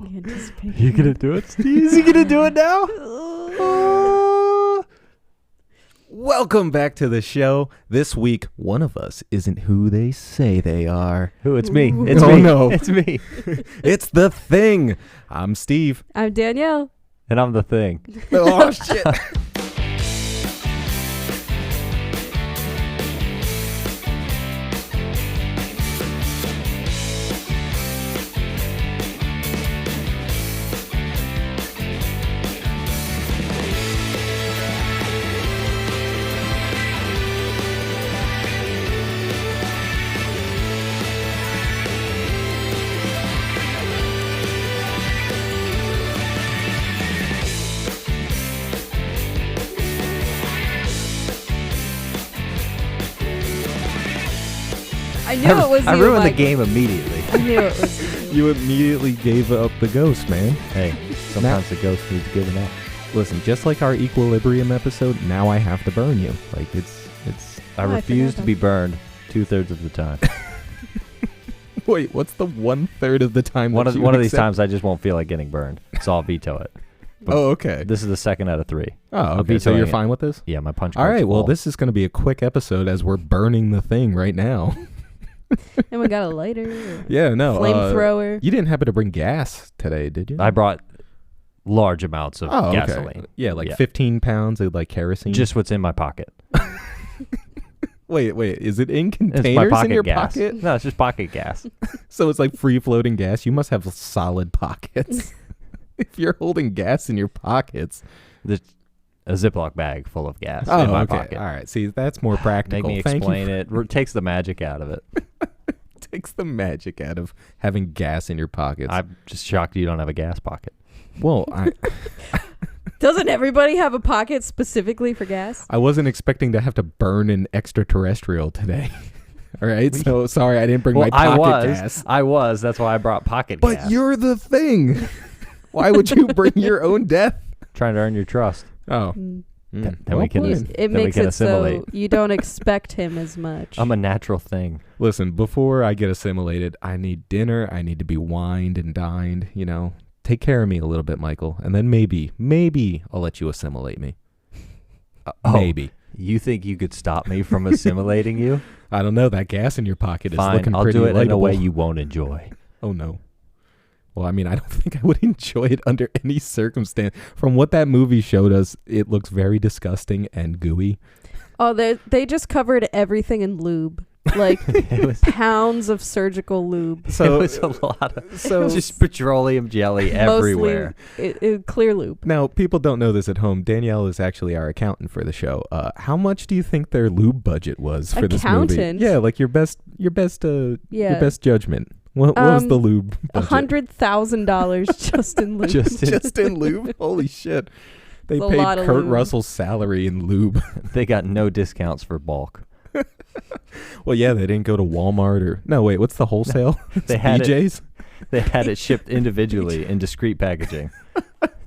You gonna do it, Steve? You gonna do it now? Welcome back to the show. This week, one of us isn't who they say they are. Who? It's me. It's Oh, me. no. It's me. It's The Thing. I'm Steve. I'm Danielle. And I'm the thing. Oh, shit. I knew it was you. I ruined the Mike. game immediately. I knew it was you. You immediately gave up the ghost, man. Hey, sometimes the ghost needs giving up. Listen, just like our Equilibrium episode, now I have to burn you. Like, it's... I Oh, I refuse forgot to be burned 2/3 of the time. Wait, what's the 1/3 of the time one that you of these accept? times I just won't feel like getting burned, so I'll veto it. But Oh, okay. This is the second out of 3. Oh, okay. So vetoing you're it. fine with this? Yeah, my punch All card's right. Well, full. this is going to be a quick episode as we're burning the thing right now. And we got a lighter. Yeah, no. Flamethrower. You didn't happen to bring gas today, did you? I brought large amounts of Okay. gasoline. Yeah, like 15 pounds of like kerosene. Just what's in my pocket. Wait. Is it in It's containers my pocket in your gas. pocket? No, it's just pocket gas. So it's like free floating gas. You must have solid pockets. If you're holding gas in your pockets. There's a Ziploc bag full of gas Oh, in my okay. pocket. All right. See, that's more practical. Make me Thank explain you. it. Takes the magic out of it. Takes the magic out of having gas in your pockets. I'm just shocked you don't have a gas pocket. Well, Doesn't everybody have a pocket specifically for gas? I wasn't expecting to have to burn an extraterrestrial today. All right. So sorry, I didn't bring my pocket gas. I was. That's why I brought pocket But gas. you're the thing. Why would you bring your own death? Trying to earn your trust. Oh. Then Well we can. played. It then we makes can it so assimilate. you don't expect him as much. I'm a natural thing. Listen, before I get assimilated, I need dinner. I need to be wined and dined, you know. Take care of me a little bit, Michael. And then maybe I'll let you assimilate me. Maybe. You think you could stop me from assimilating you? I don't know. That gas in your pocket is Fine, looking I'll pretty do it in a lightable. way you won't enjoy. Oh, no. Well, I mean, I don't think I would enjoy it under any circumstance. From what that movie showed us, it looks very disgusting and gooey. Oh, they just covered everything in lube. Like It was, pounds of surgical lube. So, it was a lot of so just petroleum jelly everywhere. Mostly clear lube. now, people don't know this at home. Danielle is actually our accountant for the show. How much do you think their lube budget was for this movie? Accountant? Yeah, like your best judgment. What was the lube budget? $100,000 just in lube. Just in lube? Holy shit. They It's a paid lot of Kurt lube. Russell's salary in lube. They got no discounts for bulk. Well, yeah, they didn't go to Walmart or... No, wait, what's the wholesale? They had it. BJ's? They had it shipped individually in discrete packaging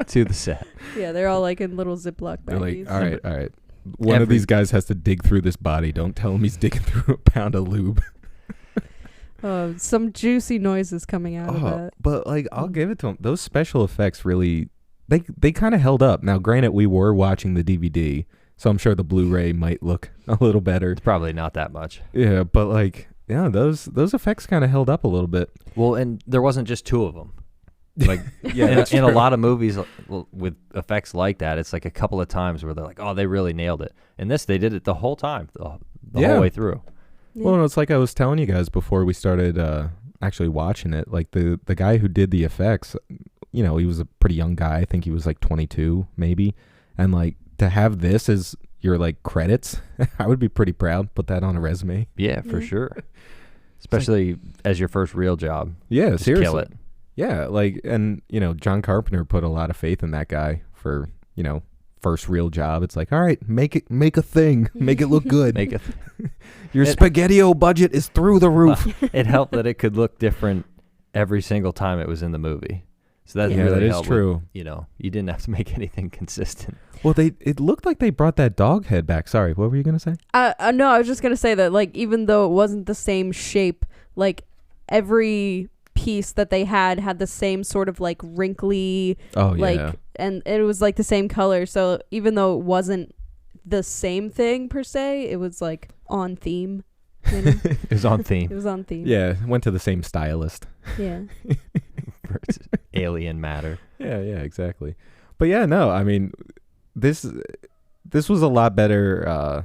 to the set. Yeah, they're all like in little Ziploc They're like, baggies. all right. One of these guys has to dig through this body. Don't tell him he's digging through a pound of lube. Some juicy noises coming out of that. But like, I'll give it to them. Those special effects really, they kind of held up. Now, granted, we were watching the DVD, so I'm sure the Blu-ray might look a little better. It's probably not that much. Yeah, but like, yeah, those effects kind of held up a little bit. Well, and there wasn't just 2 of them. Like Yeah, that's in a true. lot of movies with effects like that, it's like a couple of times where they're like, "Oh, they really nailed it." In this, they did it the whole time, the whole way through. Yeah. Well, it's like I was telling you guys before we started actually watching it. Like the guy who did the effects, you know, he was a pretty young guy. I think he was like 22, maybe. And like to have this as your like credits, I would be pretty proud. Put that on a resume. Yeah, for Yeah. sure. Especially as your first real job. Yeah, Just seriously. kill it. Yeah, like, and you know, John Carpenter put a lot of faith in that guy for, you know, first real job. It's like, all right, make a thing, make it look good. Make it. Your Spaghetti-O budget is through the roof. It helped that it could look different every single time it was in the movie. So that Yeah, really that is helped true. with, you know, you didn't have to make anything consistent. Well, it looked like they brought that dog head back. Sorry, what were you gonna say? No, I was just gonna say that, like, even though it wasn't the same shape, like every piece that they had the same sort of like wrinkly, Oh like, yeah. and it was like the same color. So even though it wasn't the same thing per se, it was like on theme. You know? It was on It theme. was on theme. Yeah, went to the same stylist. Yeah. For its alien matter. Yeah, exactly. But yeah, no, I mean, this was a lot better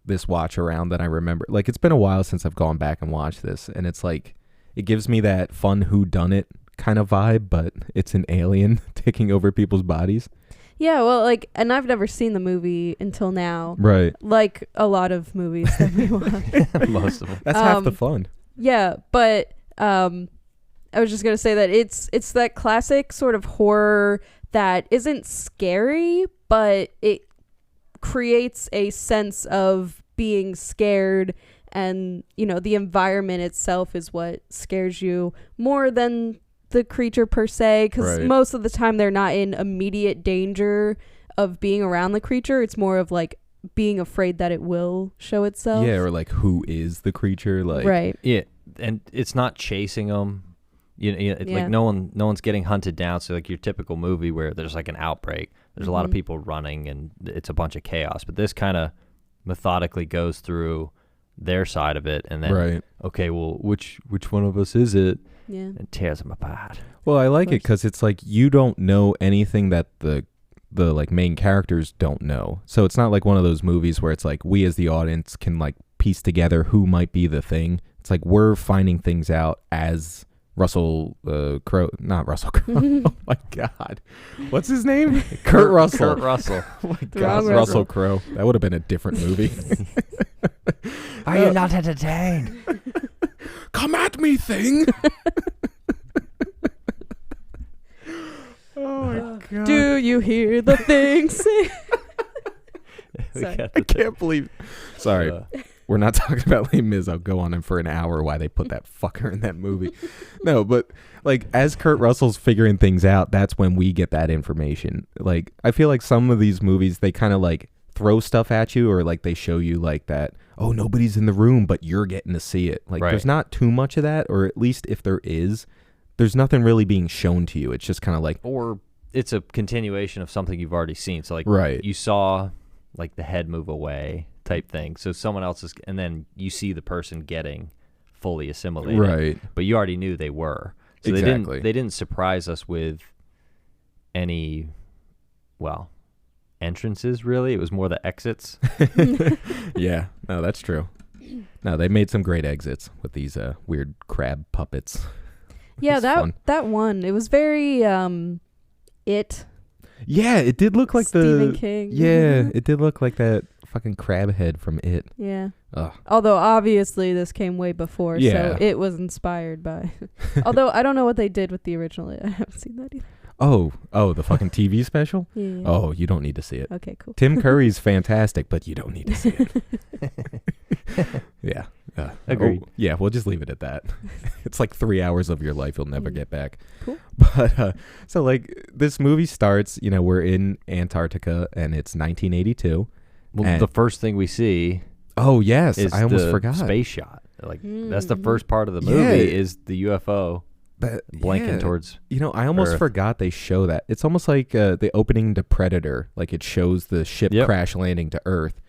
this watch around than I remember. Like, it's been a while since I've gone back and watched this, and it's like it gives me that fun whodunit kind of vibe, but it's an alien taking over people's bodies. Yeah, well, like, and I've never seen the movie until now. Right. Like a lot of movies that we watch. Most of them. That's half the fun. Yeah, but I was just gonna say that it's that classic sort of horror that isn't scary, but it creates a sense of being scared, and you know the environment itself is what scares you more than the creature per se, because Right. most of the time they're not in immediate danger of being around the creature. It's more of like being afraid that it will show itself. Yeah, or like who is the creature? Like, right. Yeah, and it's not chasing them. It's Yeah. like no one's getting hunted down. So like your typical movie where there's like an outbreak, there's a lot of Mhm. people running and it's a bunch of chaos. But this kind of methodically goes through their side of it, and then Right. okay, well, which one of us is it? Yeah. And tears them apart. Well, I like it course. because it's like you don't know anything that the like main characters don't know. So it's not like one of those movies where it's like we as the audience can like piece together who might be the thing. It's like we're finding things out as Russell Crowe, not Russell Crowe. Oh my God, what's his name? Kurt Russell. Kurt Russell. Oh my The God, wrong Russell Crowe. That would have been a different movie. Are you not entertained? Come at me, thing. Oh my God. Do you hear the thing sing? We Sorry. got I the- can't believe. Sorry. We're not talking about Les Mis. I'll go on him for an hour why they put that fucker in that movie. No, but like as Kurt Russell's figuring things out, that's when we get that information. Like I feel like some of these movies, they kind of like throw stuff at you, or like they show you like that, oh, nobody's in the room, but you're getting to see it. Like Right. there's not too much of that, or at least if there is, there's nothing really being shown to you. It's just kind of like, Or it's a continuation of something you've already seen. So like right. you saw like the head move away type thing. So someone else is, and then you see the person getting fully assimilated. Right. But you already knew they were. So Exactly. they didn't surprise us with any, well, entrances really. It was more the exits. Yeah, no, that's true. No, they made some great exits with these weird crab puppets. Yeah, It's fun. that one. It was very It. Yeah, it did look like Stephen the King. Yeah, it did look like that fucking crab head from It. Yeah. Ugh. Although obviously this came way before, Yeah. so it was inspired by. Although I don't know what they did with the original. I haven't seen that either. Oh, the fucking TV special? Yeah. Oh, you don't need to see it. Okay, cool. Tim Curry's fantastic, but you don't need to see it. Yeah. Agreed. Yeah, we'll just leave it at that. It's like 3 hours of your life you'll never Mm. get back. Cool. But so like this movie starts, we're in Antarctica and it's 1982. Well, And- the first thing we see Oh, yes. is I almost the forgot. space shot. Like that's the Mhm. first part of the Yeah. movie is the UFO But, blinking yeah. towards. I almost Earth. forgot they show that. It's almost like the opening to Predator. Like it shows the ship Yep. crash landing to Earth.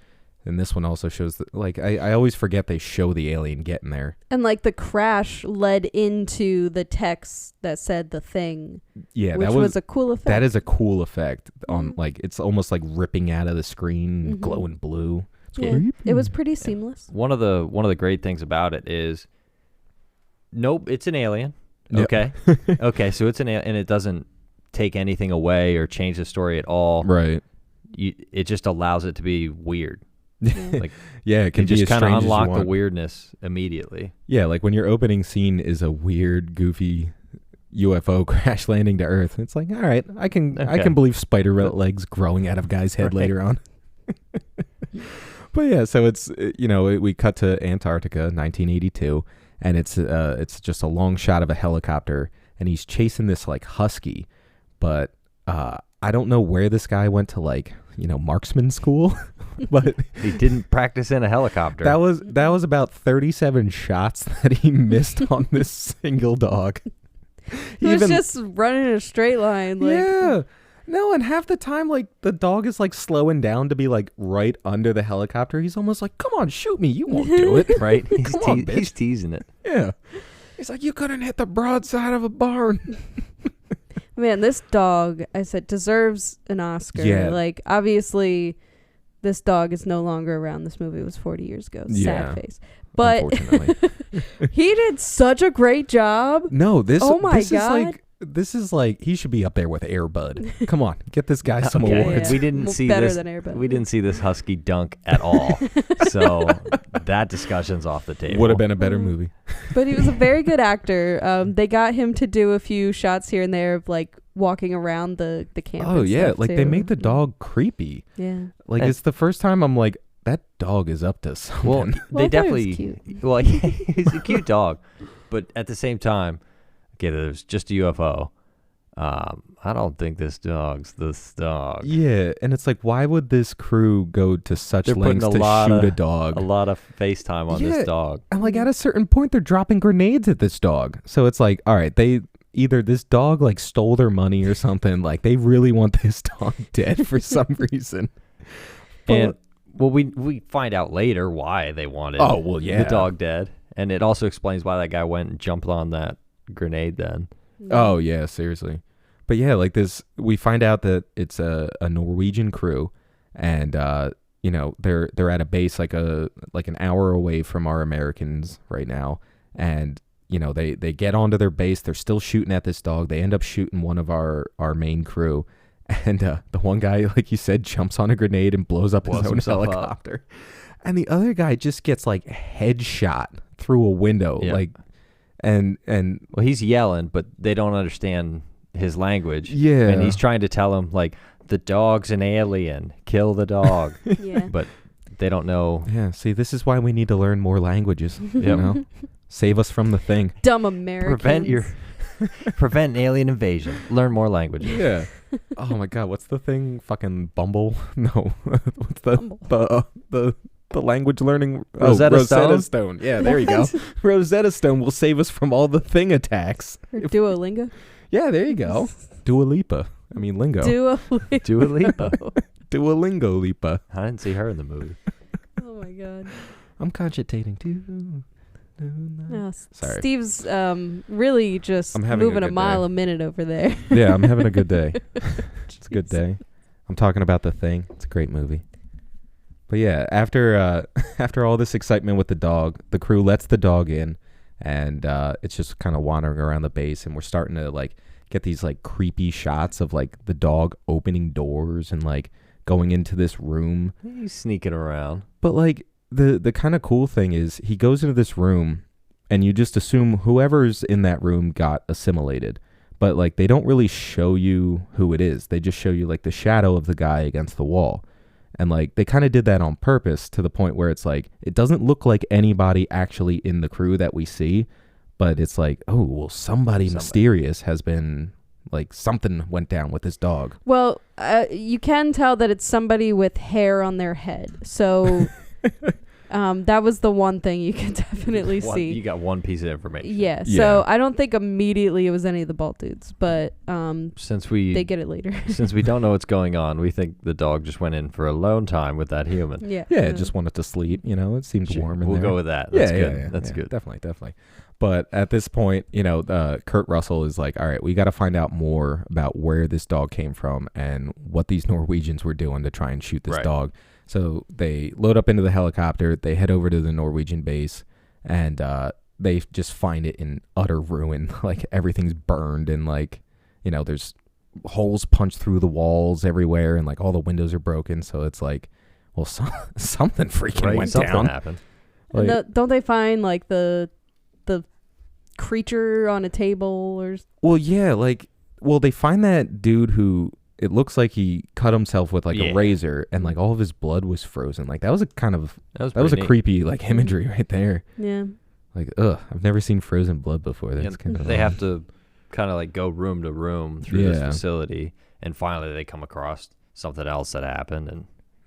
And this one also shows I always forget they show the alien getting there. And like the crash led into the text that said the thing, Yeah, which that was a cool effect. that is a cool effect on Mhm. like it's almost like ripping out of the screen, Mhm. glowing blue. It's Yeah. creepy. It was pretty seamless. One of the great things about it is, nope, it's an alien. Yep. Okay, okay, so it's an alien, and it doesn't take anything away or change the story at all. Right. It just allows it to be weird. Yeah. Like Yeah, it can you be just as kind of strange as you unlock the want. weirdness immediately. Yeah, like when your opening scene is a weird, goofy UFO crash landing to Earth. It's like, all right, I can Okay. believe spider legs growing out of guy's head Right. later on. But yeah, so it's we cut to Antarctica, 1982, and it's just a long shot of a helicopter, and he's chasing this like husky, but I don't know where this guy went to marksman school. but He didn't practice in a helicopter. that was about 37 shots that he missed on this single dog. He was just running in a straight line. Like, yeah. No, and half the time, like, the dog is, like, slowing down to be, like, right under the helicopter. He's almost like, come on, shoot me. You won't do it. right? Come on, bitch. He's teasing it. Yeah. He's like, you couldn't hit the broadside of a barn. Man, this dog, I said, deserves an Oscar. Yeah. Like, obviously, this dog is no longer around. This movie was 40 years ago. Yeah. Sad face. But Unfortunately. he did such a great job. No, this, Oh my this God. this is like, he should be up there with Air Bud. Come on, get this guy some Okay. awards. We didn't see better this. than Air Bud. We didn't see this husky dunk at all. So that discussion's off the table. Would have been a better movie. But he was a very good actor. They got him to do a few shots here and there of like walking around the camp. Oh and yeah, stuff, like they too. make the dog creepy. Yeah. Like And- it's the first time I'm like, that dog is up to something. Well, Well, they I thought he was definitely. cute. Well, he's a cute dog, but at the same time, okay, there's just a UFO. I don't think this dog's this dog. Yeah, and it's like, why would this crew go to such They're putting lengths a to lot shoot of- a dog? A lot of FaceTime on Yeah. this dog. And like at a certain point, they're dropping grenades at this dog. So it's like, all right, they either this dog like stole their money or something. Like they really want this dog dead for some reason. And well, we find out later why they wanted. Oh, well, yeah. the dog dead, and it also explains why that guy went and jumped on that grenade. Then Oh yeah, seriously. But yeah, like this, we find out that it's a Norwegian crew, and you know they're at a base like an hour away from our Americans right now, and you know they get onto their base. They're still shooting at this dog. They end up shooting one of our main crew, and the one guy, like you said, jumps on a grenade and blows up his Blows own himself up. helicopter, and the other guy just gets like headshot through a window, Yeah. like, and well, he's yelling, but they don't understand his language. yeah, And he's trying to tell him like the dog's an alien, kill the dog, Yeah. but they don't know. Yeah, see, this is why we need to learn more languages. You Yep. know, save us from the thing. Dumb Americans. Prevent alien invasion. Learn more languages. Yeah. Oh my God, what's the thing? Fucking Bumble? No, what's Bumble. the language learning? Rosetta Stone? Stone. Yeah, there you go. Rosetta Stone will save us from all the thing attacks. Or Duolingo. Yeah, there you go. Dua Lipa. I mean, lingo. Duolingo. Dua Lipa. Duolingo Lipa. I didn't see her in the movie. Oh my God. I'm cogitating too. No, Sorry. Steve's really just I'm having a moving a good mile day. a minute over there. Yeah, I'm having a good day. It's a good day. I'm talking about The Thing. It's a great movie. But yeah, after after all this excitement with the dog, the crew lets the dog in, and it's just kind of wandering around the base, and we're starting to like get these like creepy shots of like the dog opening doors and like going into this room. He's sneaking around. But like the kind of cool thing is he goes into this room, and you just assume whoever's in that room got assimilated. But like they don't really show you who it is. They just show you like the shadow of the guy against the wall. And like they kind of did that on purpose to the point where it's like it doesn't look like anybody actually in the crew that we see, but it's like, oh, well, somebody mysterious has been like something went down with this dog. Well, you can tell that it's somebody with hair on their head. So that was the one thing you can definitely see. You got one piece of information. Yeah, Yeah. so I don't think immediately it was any of the bald dudes, but Since we they get it later. since we don't know what's going on, we think the dog just went in for alone time with that human. Yeah. Yeah, it just wanted to sleep. You know, it seemed Sure, warm in we'll there. go with that. That's yeah, good. Yeah, That's yeah, good. Definitely. But at this point, you know, Kurt Russell is like, all right, we got to find out more about where this dog came from and what these Norwegians were doing to try and shoot this Right. dog. So they load up into the helicopter. They head over to the Norwegian base, and they just find it in utter ruin. Like everything's burned, and like, you know, there's holes punched through the walls everywhere, and like all the windows are broken. So it's like, well, something freaking Right? went Something down. happened. And Like- don't they find like the creature on a table or Well, yeah, like, they find that dude who it looks like he cut himself with like Yeah. a razor, and like all of his blood was frozen. Like that was a kind of That was that was a pretty neat. creepy like imagery right there. yeah. Like, I've never seen frozen blood before. That's Yeah, kind of they have to kind of like go room to room through this Yeah. facility, and finally they come across something else that happened, and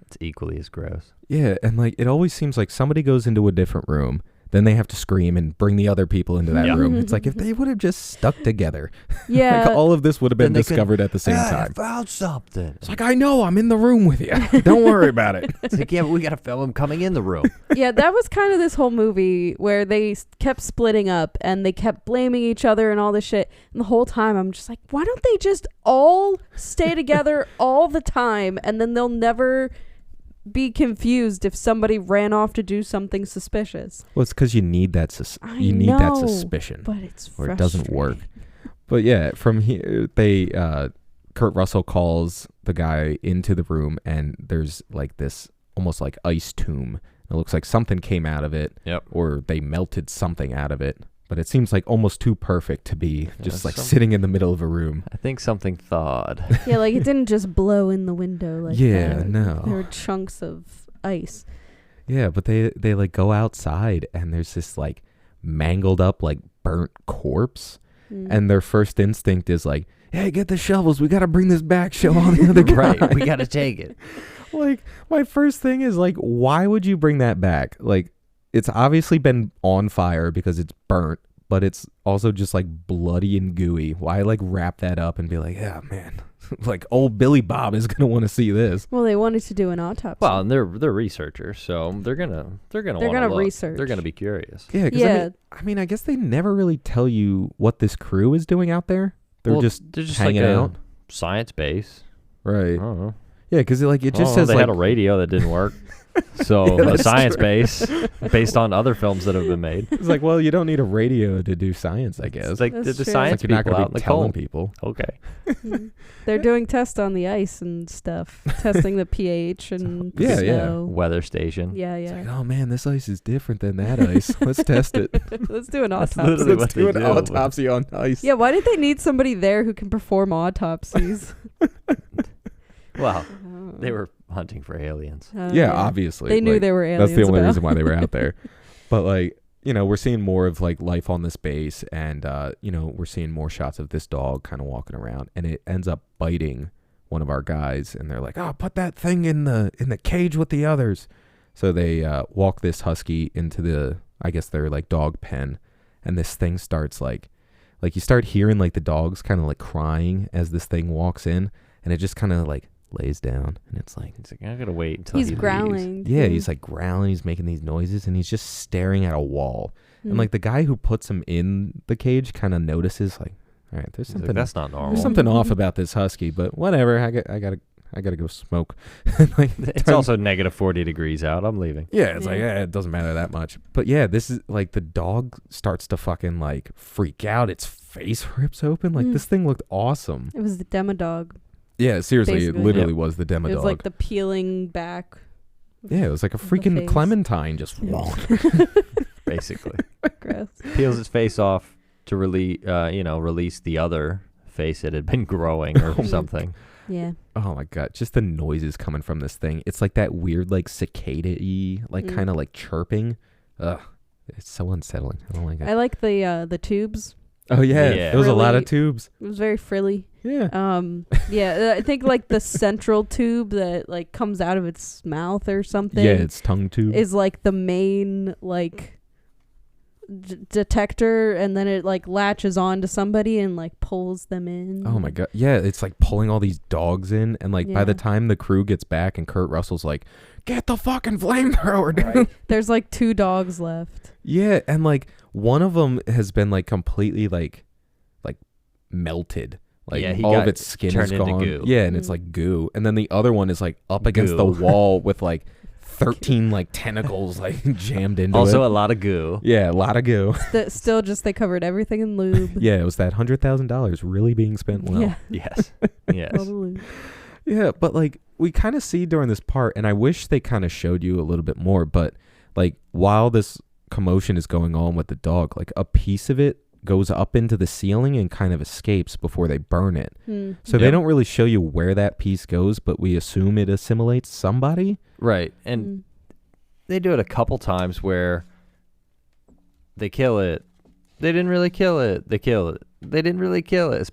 It's equally as gross. Yeah, and like it always seems like somebody goes into a different room, then they have to scream and bring the other people into that Yeah. room. It's like if they would have just stuck together, Yeah. like all of this would have been Then they could- discovered at the same I time. found something. It's like, I know, I'm in the room with you. Don't worry about it. It's like, yeah, but we got to film him coming in the room. Yeah, that was kind of this whole movie where they kept splitting up and they kept blaming each other and all this shit. And the whole time I'm just like, why don't they just all stay together all the time, and then they'll never be confused if somebody ran off to do something suspicious. Well, it's because you need that I you need that know, suspicion, But it's or it doesn't work. frustrating. But yeah, from here they Kurt Russell calls the guy into the room, and there's like this almost like ice tomb. It looks like something came out of it, Yep. or they melted something out of it. But it seems like almost too perfect to be just like some- sitting in the middle of a room. I think something thawed. Yeah, like it didn't just blow in the window like Yeah, that. no. There were chunks of ice. Yeah, but they like go outside, and there's this like mangled up like burnt corpse, Mm. and their first instinct is like, "Hey, get the shovels. We got to bring this back. Show all the other guys." Right. We got to take it. Like, my first thing is like, why would you bring that back? Like, it's obviously been on fire because it's burnt, but it's also just like bloody and gooey. Why like wrap that up and be like, yeah, man, like old Billy Bob is gonna want to see this. Well, they wanted to do an autopsy. Well, and they're researchers, so they're gonna gonna look. research. They're gonna be curious. Yeah, 'cause Yeah. I mean, I guess they never really tell you what this crew is doing out there. They're Well, just they're just hanging like a out, science base. right? I don't know. Yeah, because like it just Oh, says they like had a radio that didn't work. So Yeah, a that's science true. base based on other films that have been made. it's like, well, you don't need a radio to do science, I guess. It's like That's the true. It's science like you're not people gonna out in be the telling cold. people. Okay. Mm. They're doing tests on the ice and stuff, testing the pH and Yeah, yeah. snow. Weather station. Yeah, It's yeah. like, oh man, this ice is different than that ice. Let's test it. Let's do an That's autopsy. literally what Let's they do an do. autopsy on ice. Yeah, why did they need somebody there who can perform autopsies? Well, they were hunting for aliens. Yeah, obviously. They knew like, there were aliens. that's the only about. reason why they were out there. But like, you know, we're seeing more of like life on this base, and you know, we're seeing more shots of this dog kind of walking around, and it ends up biting one of our guys, and they're like, "Oh, put that thing in the cage with the others." So they walk this husky into the, I guess their like dog pen, and this thing starts like you start hearing like the dogs kind of like crying as this thing walks in, and it just kind of like lays down, and it's like, He's like, I gotta wait until He's he leaves. growling. yeah, too. he's like growling, he's making these noises, and he's just staring at a wall. Mm. And like the guy who puts him in the cage kind of notices, like, all right, there's He's like, something, that's not normal. there's something off about this husky, but whatever. I gotta go smoke. Like, It's turn- also negative 40 degrees out. I'm leaving. yeah, it's like, Yeah. yeah, it doesn't matter that much. But yeah, this is like the dog starts to fucking like freak out. Its face rips open. Like Mm. this thing looked awesome. It was the demo dog. Yeah, seriously, Basically. it literally Yep. was the demo It was dog. like the peeling back. Yeah, it was like a the freaking face. Clementine just. Basically, Gross. peels his face off to release the other face that had been growing or something. Yeah. Oh my god, just the noises coming from this thing. It's like that weird like cicada-y, like Mm. kind of like chirping. Ugh. It's so unsettling. I don't like it. I like the tubes. Oh yeah, Yeah. there was a lot of Really- tubes. It was very frilly. Yeah. Yeah, I think like the central tube that like comes out of its mouth or something. Yeah, it's tongue tube. is like the main like detector, and then it like latches on to somebody and like pulls them in. Oh my god. Yeah, it's like pulling all these dogs in, and like by the Yeah. time the crew gets back and Kurt Russell's like, "Get the fucking flamethrower, dude." There's like 2 dogs left. Yeah, and like one of them has been like completely like melted. Like Yeah, he all of got its skin is turned into gone. goo. Yeah, and it's Mm. like goo. And then the other one is like up against the Goo. wall with like 13 like tentacles like jammed into Also, it. a lot of goo. Yeah, a lot of goo. Still just they covered everything in lube. Yeah, it was that $100,000 really being spent well. Yeah. Yes. Yes. All the lube. Yeah, but like we kind of see during this part, and I wish they kind of showed you a little bit more, but like while this commotion is going on with the dog, like a piece of it goes up into the ceiling and kind of escapes before they burn it. So they Yep. don't really show you where that piece goes, but we assume it assimilates somebody. Right. And they do it a couple times where they kill it. They didn't really kill it. They kill it. They didn't really kill it.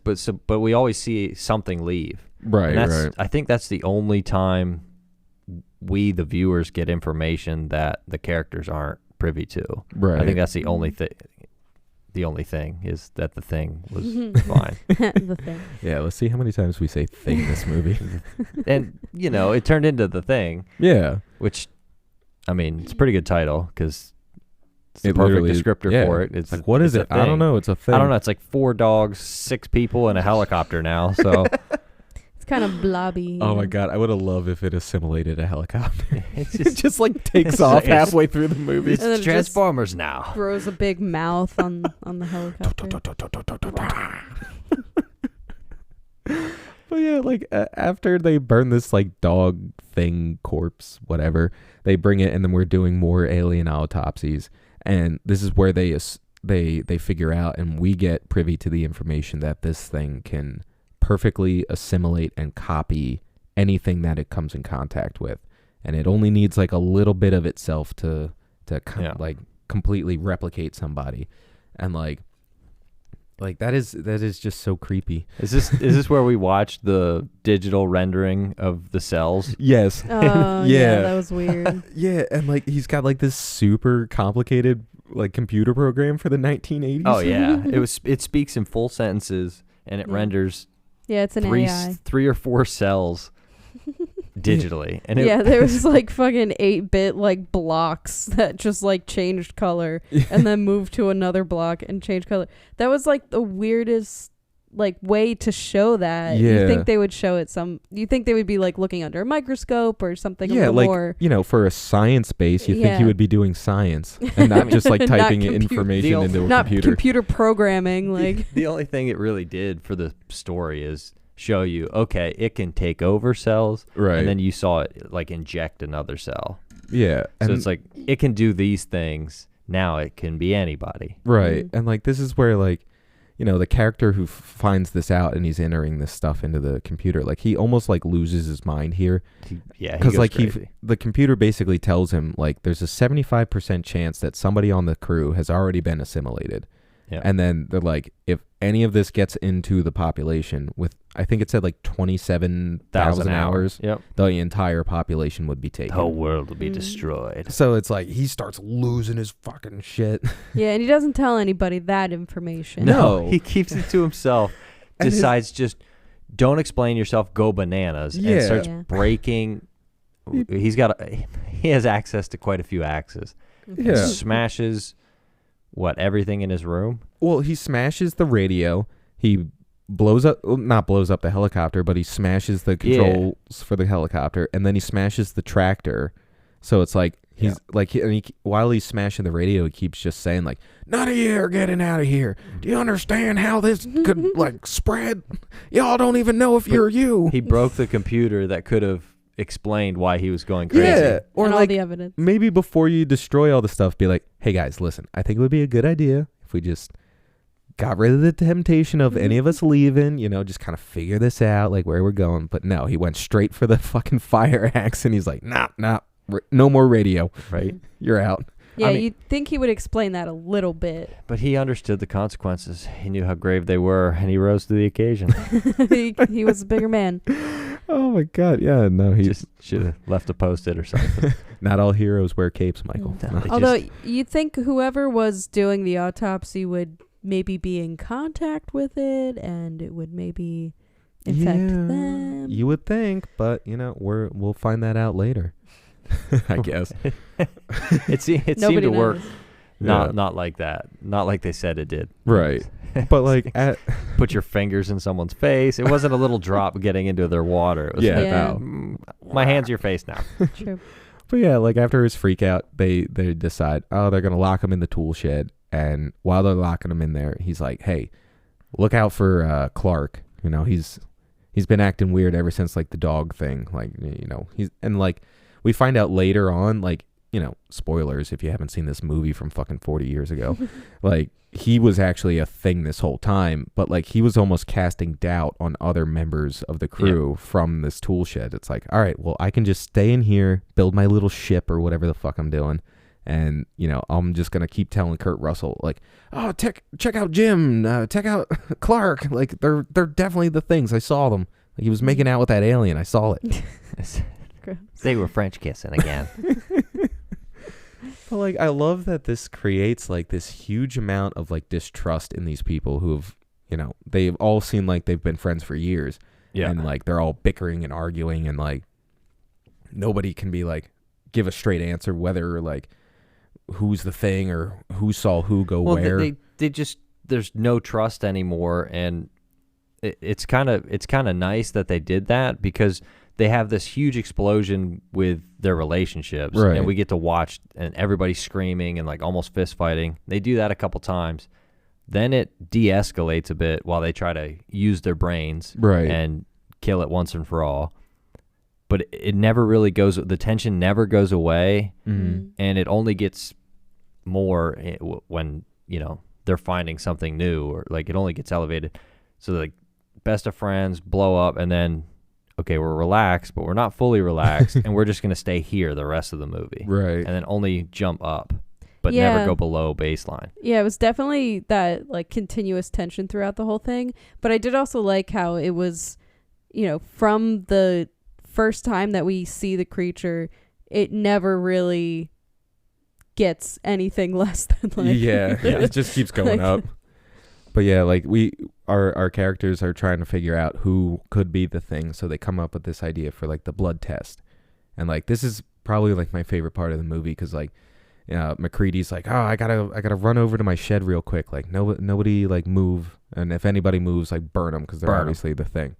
But we always see something leave. Right, And I think that's the only time we the viewers get information that the characters aren't privy to. Right. I think that's the only thing. The only thing is that the thing was fine. The thing. Yeah, let's see how many times we say thing in this movie. And, you know, it turned into The Thing, Yeah. which, I mean, it's a pretty good title because it's the It perfect literally is- descriptor yeah. for it. It's Like, what is it's it? a I don't thing. know. It's a thing. I don't know. It's like 4 dogs, 6 people, and a helicopter now. So It's kind of blobby. Oh my you know? god, I would have loved if it assimilated a helicopter. it's It just just like takes it's off like- it's- halfway through the movie. And then it it's just- Transformers now. Grows a big mouth on the helicopter. But yeah, like after they burn this like dog thing corpse, whatever, they bring it, and then we're doing more alien autopsies, and this is where they figure out, and we get privy to the information that this thing can perfectly assimilate and copy anything that it comes in contact with, and it only needs like a little bit of itself to Yeah. like completely replicate somebody, and like that is just so creepy. Is this where we watch the digital rendering of the cells? Yes. Oh, Yeah. that was weird. Yeah, and like he's got like this super complicated like computer program for the 1980s. Oh yeah, it speaks in full sentences and it Yeah. renders Yeah, it's an AI. 3 or 4 cells digitally, and Yeah, there was like fucking 8-bit like blocks that just like changed color and then moved to another block and changed color. That was like the weirdest like way to show that. Yeah. You think they would show it you think they would be like looking under a microscope or something a Yeah, little like more. you know, for a science base, you think Yeah. he would be doing science and not just like Not typing compu- information The into a Not computer. computer programming like the only thing it really did for the story is show you, okay, it can take over cells, Right. and then you saw it like inject another cell. Yeah, and So it's like it can do these things. Now it can be anybody. right, Mhm. and like this is where like, you know, the character who finds this out and he's entering this stuff into the computer, like he almost like loses his mind here. Yeah, Because because like crazy. the computer basically tells him like there's a 75% chance that somebody on the crew has already been assimilated. Yeah. And then they're like, if any of this gets into the population with, I think it said like 27,000 hours, Yep. the entire population would be The taken. whole world will be Mm. destroyed. So it's like he starts losing his fucking shit. yeah, and he doesn't tell anybody that information. No. He keeps it to himself. And his- Decides just don't explain yourself, go bananas, Yeah. and starts Yeah. breaking. He has access to quite a few axes. Yeah. Smashes everything in his room. Well, he smashes the radio. He blows up, well, not blows up the helicopter, but he smashes the Yeah. controls for the helicopter, and then he smashes the tractor. So it's like he's like, while he's smashing the radio, he keeps just saying like, "None of you are getting out of here. Do you understand how this could like spread? Y'all don't even know if you're you." He broke the computer that could have explained why he was going crazy. Yeah, or and all like the evidence. maybe before you destroy all the stuff, be like, "Hey guys, listen. I think it would be a good idea if we just got rid of the temptation of any of us leaving, you know, just kind of figure this out, like where we're going." But no, he went straight for the fucking fire axe, and he's like, nah, no more radio. Right. You're out. Yeah, I mean- you'd think he would explain that a little bit. But he understood the consequences. He knew how grave they were, and he rose to the occasion. he was a bigger man. Oh my God. Yeah, no, he Just should have left a post-it or something. not all heroes wear capes, Michael. Mm. No. They Although just- you'd think whoever was doing the autopsy would maybe be in contact with it, and it would maybe infect Yeah, them. You would think, but you know, we'll find that out later. I guess. it seemed Nobody to work. knows. Yeah. Not like that. Not like they said it did. Right. But like at Put your fingers in someone's face. It wasn't a little drop getting into their water. It was Yeah, like, Yeah. no. My hand's your face now. True. But yeah, like after his freak out, they decide, oh, they're gonna lock him in the tool shed, and while they're locking him in there, he's like, hey, look out for Clark. You know, he's been acting weird ever since like the dog thing. Like, you know, like we find out later on, like, you know, spoilers if you haven't seen this movie from fucking 40 years ago, like he was actually a thing this whole time, but like he was almost casting doubt on other members of the crew from this tool shed. It's like, all right, well, I can just stay in here, build my little ship or whatever the fuck I'm doing. And, you know, I'm just going to keep telling Kurt Russell, like, oh, check out Jim, check out Clark. Like, they're definitely the things. I saw them. Like, he was making out with that alien. I saw it. Gross. They were French kissing again. But like I love that this creates like this huge amount of like distrust in these people who have, you know, they've all seemed like they've been friends for years. Yeah. And like they're all bickering and arguing, and like nobody can be like give a straight answer whether like who's the thing or who saw who go Well, where. they just, there's no trust anymore, and it's kind of nice that they did that, because they have this huge explosion with their relationships, Right. and we get to watch and everybody screaming and like almost fist fighting. They do that a couple times, then it de-escalates a bit while they try to use their brains Right. and kill it once and for all. But it never really goes. The tension never goes away, Mhm. and it only gets more when, you know, they're finding something new, or like it only gets elevated. So like best of friends blow up, and then okay, we're relaxed, but we're not fully relaxed, and we're just gonna stay here the rest of the movie, Right. and then only jump up, but Yeah. never go below baseline. Yeah, it was definitely that like continuous tension throughout the whole thing. But I did also like how it was, you know, from the first time that we see the creature, it never really gets anything less than like yeah, it just keeps going Like- up. But yeah, like our characters are trying to figure out who could be the thing, so they come up with this idea for like the blood test. And like this is probably like my favorite part of the movie, because like McCready's like, oh, I gotta run over to my shed real quick, like nobody like move, and if anybody moves, like burn them, because they're Burn 'em. obviously the thing.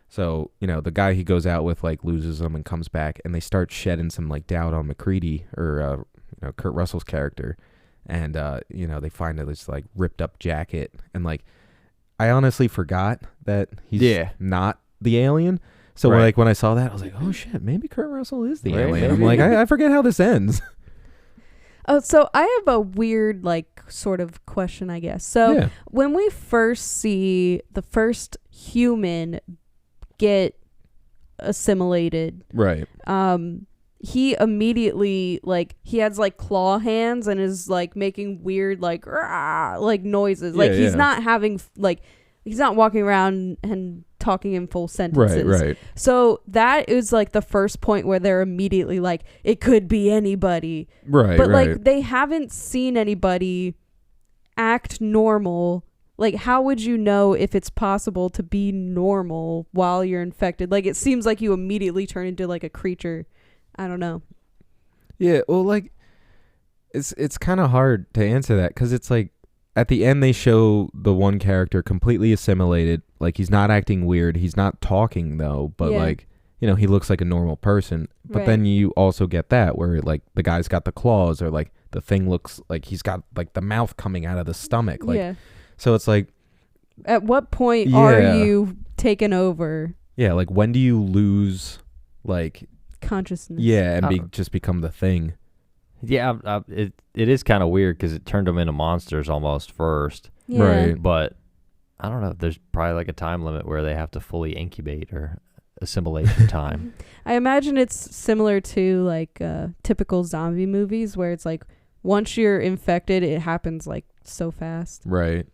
So, you know, the guy he goes out with like loses them and comes back, and they start shedding some like doubt on McCready, or you know, Kurt Russell's character. And you know, they find this like ripped up jacket, and like I honestly forgot that he's Yeah. not the alien. So Right. like when I saw that, I was like, oh shit, maybe Kurt Russell is the Right, alien. I'm maybe. like, I forget how this ends. Oh, so I have a weird like sort of question, I guess. So yeah. when we first see the first human get assimilated, Right. he immediately like he has like claw hands and is like making weird like "Rah," like noises. Like Yeah, he's yeah. not having like he's not walking around and talking in full sentences. Right. So that is like the first point where they're immediately like it could be anybody. Right. But right. like they haven't seen anybody act normal. Like how would you know if it's possible to be normal while you're infected? Like it seems like you immediately turn into like a creature. I don't know. Yeah, well, like, it's kind of hard to answer that, because it's like, at the end they show the one character completely assimilated, like, he's not acting weird, he's not talking, though, but, Yeah. like, you know, he looks like a normal person, but Right. then you also get that, where, like, the guy's got the claws, or, like, the thing looks like he's got, like, the mouth coming out of the stomach, like, yeah. so it's like, At what point Yeah. are you taken over yeah, like, when do you lose, like, consciousness? yeah, and Uh, just become the thing? Yeah, it is kind of weird, because it turned them into monsters almost first. Yeah. Right. But I don't know. There's probably like a time limit where they have to fully incubate or assimilation time. I imagine it's similar to like typical zombie movies where it's like once you're infected, it happens like so fast. Right.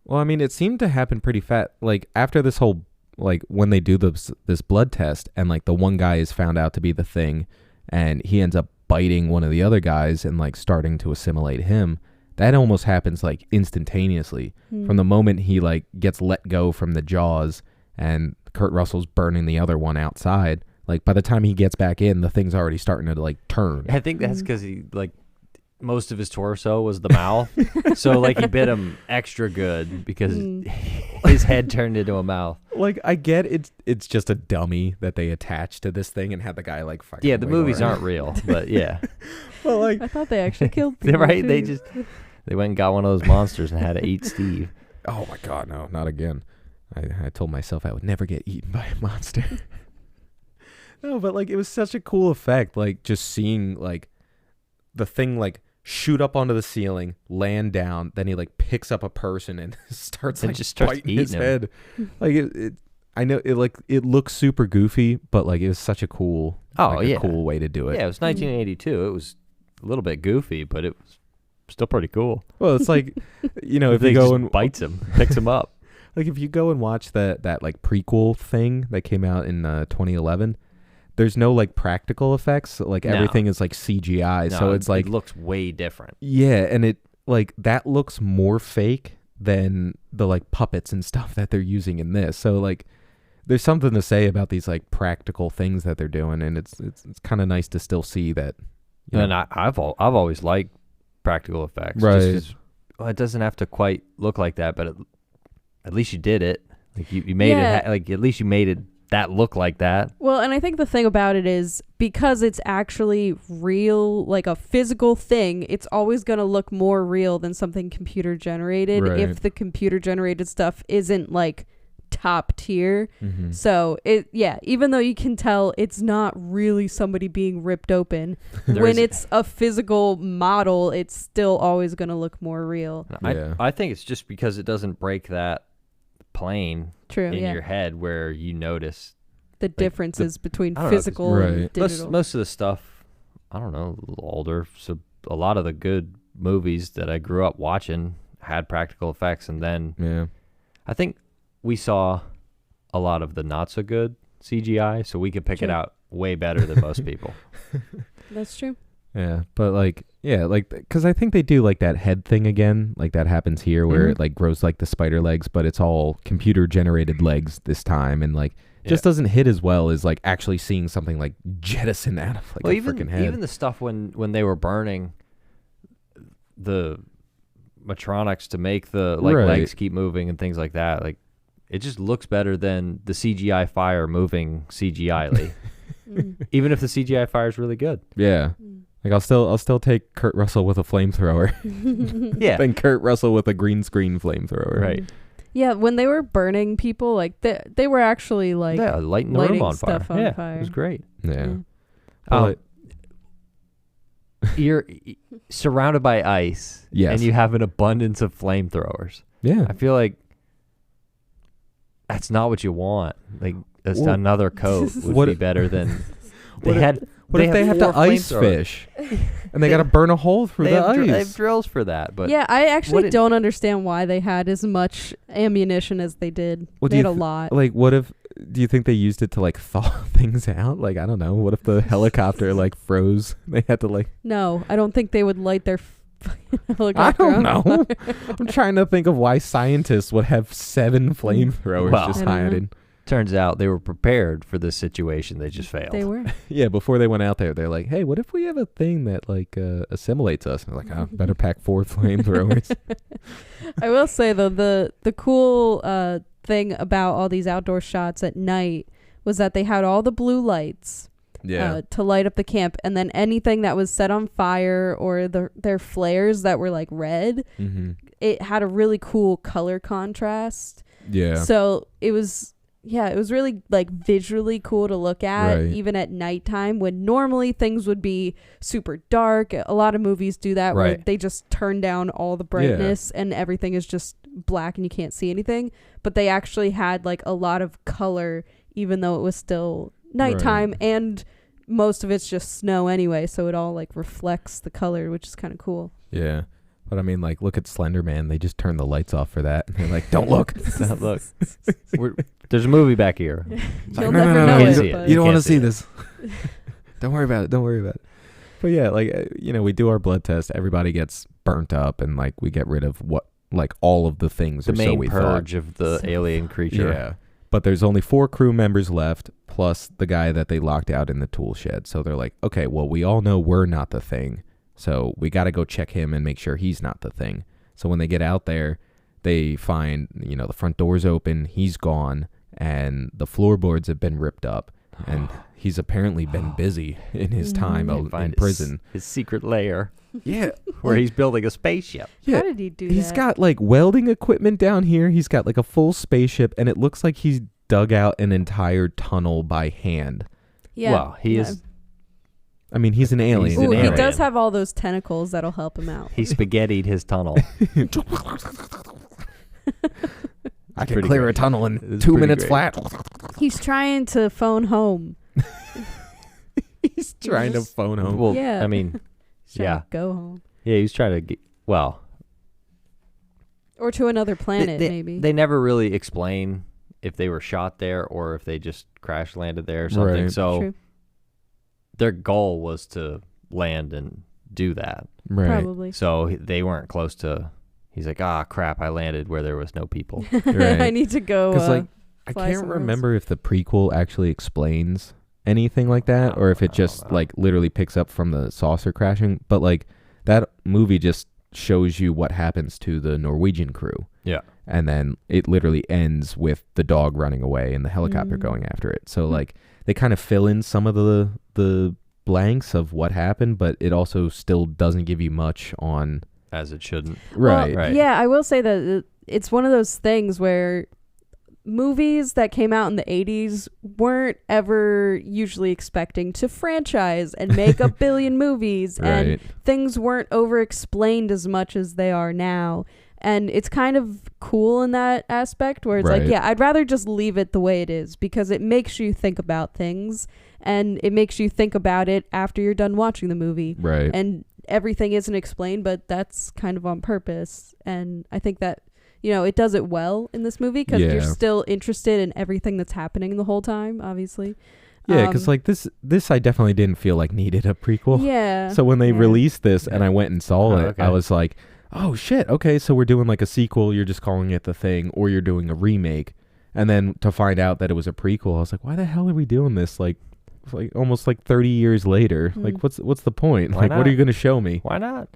Well, I mean, it seemed to happen pretty fast. Like, after this whole, like, when they do this blood test, and, like, the one guy is found out to be the thing, and he ends up biting one of the other guys and, like, starting to assimilate him, that almost happens, like, instantaneously. From the moment he, like, gets let go from the jaws, and Kurt Russell's burning the other one outside, like, by the time he gets back in, the thing's already starting to, like, turn. I think that's because he, like, most of his torso was the mouth. So, like, he bit him extra good because his head turned into a mouth. Like, I get it's just a dummy that they attach to this thing and have the guy, like, fucking Yeah, the wiggle movies around. aren't real, but yeah. Well, like, I thought they actually killed people. Right? They too. they went and got one of those monsters and had to eat Steve. oh my god, no, not again. I told myself I would never get eaten by a monster. No, but like, it was such a cool effect, like, just seeing, like, the thing, like, shoot up onto the ceiling, land down, then he, like, picks up a person and starts, And like, just starts biting his eating him. head. Like, it I know it, like, it looks super goofy, but, like, it was such a cool, Oh, like, yeah. a cool way to do it. Yeah, it was 1982. It was a little bit goofy, but it was still pretty cool. Well, it's like, you know, if They you go just and bites him, picks him up. like, if you go and watch that like prequel thing that came out in 2011, there's no like practical effects. Like No. everything is like CGI. No, So it's like it looks way different. yeah, and it like that looks more fake than the like puppets and stuff that they're using in this. So like there's something to say about these like practical things that they're doing, and it's kind of nice to still see that. You And know, I've always liked practical effects. Right. Just 'cause, well, it doesn't have to quite look like that, but at least you did it. Like you made Yeah. it. Like at least you made it that look like that. Well, and I think the thing about it is because it's actually real, like a physical thing, it's always going to look more real than something computer generated Right. if the computer generated stuff isn't like top tier. Mhm. So even though you can tell it's not really somebody being ripped open, There when is- it's a physical model, it's still always going to look more real. Yeah. I think it's just because it doesn't break that plane True, in yeah. your head where you notice The differences between I don't know, physical Right. and digital. most of the stuff. I don't know, a little older. So a lot of the good movies that I grew up watching had practical effects, and then Yeah. I think we saw a lot of the not so good CGI, so we could pick it Sure. out way better than most people. That's true. Yeah, but like, yeah, like, because I think they do like that head thing again, like that happens here where Mhm. it like grows like the spider legs, but it's all computer generated legs this time, and like just doesn't hit as well as like actually seeing something like jettison out of like well, a freaking head. even the stuff when they were burning the Matronics to make the like Right. legs keep moving and things like that, like it just looks better than the CGI fire moving CGI-ly. Mm. Even if the CGI fire is really good. Yeah, Mm. like I'll still take Kurt Russell with a flamethrower Yeah. than Kurt Russell with a green screen flamethrower. Right. Yeah, when they were burning people, like they were actually like Yeah, lighting the room lighting on fire. stuff on Yeah, fire. it was great. Yeah. Mm. But, You're surrounded by ice, Yes. and you have an abundance of flamethrowers. yeah. I feel like that's not what you want. Like Well, another coat would what be if- better than they What if- had. What if they have to four ice flamethrowers. fish, and they got to burn a hole through They the have, ice? they have drills for that, but yeah, I actually what it- don't understand why they had as much ammunition as they did. What do They you had a th- lot. Like, what if? Do you think they used it to like thaw things out? Like, I don't know. What if the helicopter like froze? They had to like. No, I don't think they would light their fucking I helicopter don't on know. fire. I'm trying to think of why scientists would have 7 flamethrowers Well- just I don't know. hiding. turns out they were prepared for this situation. They just failed. They were. Yeah, before they went out there, they're like, "Hey, what if we have a thing that like assimilates us?" And they're like, "Oh, better pack 4 flamethrowers." I will say though, the cool thing about all these outdoor shots at night was that they had all the blue lights to light up the camp, and then anything that was set on fire or their flares that were like red, Mm-hmm. it had a really cool color contrast. Yeah. So it was really like visually cool to look at, Right. even at nighttime when normally things would be super dark. A lot of movies do that where Right. they just turn down all the brightness and everything is just black and you can't see anything. But they actually had like a lot of color, even though it was still nighttime, and most of it's just snow anyway. So it all like reflects the color, which is kind of cool. Yeah. But I mean, like, look at Slender Man. They just turn the lights off for that. And they're like, "Don't look." Look, there's a movie back here. You'll No, no, never no, know no, you it. see it. but- You don't can't want to see see it. this. Don't worry about it. Don't worry about it. But yeah, like, we do our blood test. Everybody gets burnt up, and like we get rid of what, like, all of the things. The or so main we purge of the So- alien creature. Yeah. But there's only 4 crew members left, plus the guy that they locked out in the tool shed. So they're like, okay, well, we all know we're not the thing. So we got to go check him and make sure he's not the thing. So when they get out there, they find, the front door's open, he's gone, and the floorboards have been ripped up. And he's apparently been busy in his time Mhm. They in find prison. his secret lair Yeah. where he's building a spaceship. Yeah. How did he do He's that? got like welding equipment down here. He's got like a full spaceship, and it looks like he's dug out an entire tunnel by hand. Yeah. Well, he is. I mean, he's an alien. He's Ooh, an he alien. does have all those tentacles that'll help him out. He spaghettied his tunnel. I can pretty clear great. a tunnel in It's 2 pretty minutes great. flat. He's trying to phone home. He's trying to phone home. Well, Yeah. I mean, He's trying Yeah. to go home. yeah, he was trying to get. Well, Or to another planet, they, maybe. They never really explain if they were shot there or if they just crash landed there or something. Right. So True. their goal was to land and do that. Right. Probably. So they weren't close to. He's like, crap! I landed where there was no people. Right. I need to go. Because like I fly can't somewhere else. remember if the prequel actually explains anything like that, or if it I don't just know. like literally picks up from the saucer crashing. But like that movie just shows you what happens to the Norwegian crew. Yeah. And then it literally ends with the dog running away and the helicopter going after it. So like they kind of fill in some of the blanks of what happened, but it also still doesn't give you much on As it shouldn't. right. Well, Right. Yeah, I will say that it's one of those things where movies that came out in the 80s weren't ever usually expecting to franchise and make a billion movies, and Right. things weren't over explained as much as they are now. And it's kind of cool in that aspect where it's like, Right. yeah, I'd rather just leave it the way it is because it makes you think about things, and it makes you think about it after you're done watching the movie. Right. And everything isn't explained, but that's kind of on purpose. And I think that, it does it well in this movie because Yeah. you're still interested in everything that's happening the whole time, obviously. Yeah, because like this I definitely didn't feel like needed a prequel. Yeah. So when they Yeah. released this and I went and saw Oh, it, okay. I was like, oh shit, okay, so we're doing like a sequel, you're just calling it The Thing, or you're doing a remake. And then to find out that it was a prequel, I was like, why the hell are we doing this like almost like 30 years later? Mm. Like what's the point? Why Like what not? are you going to show me? Why not?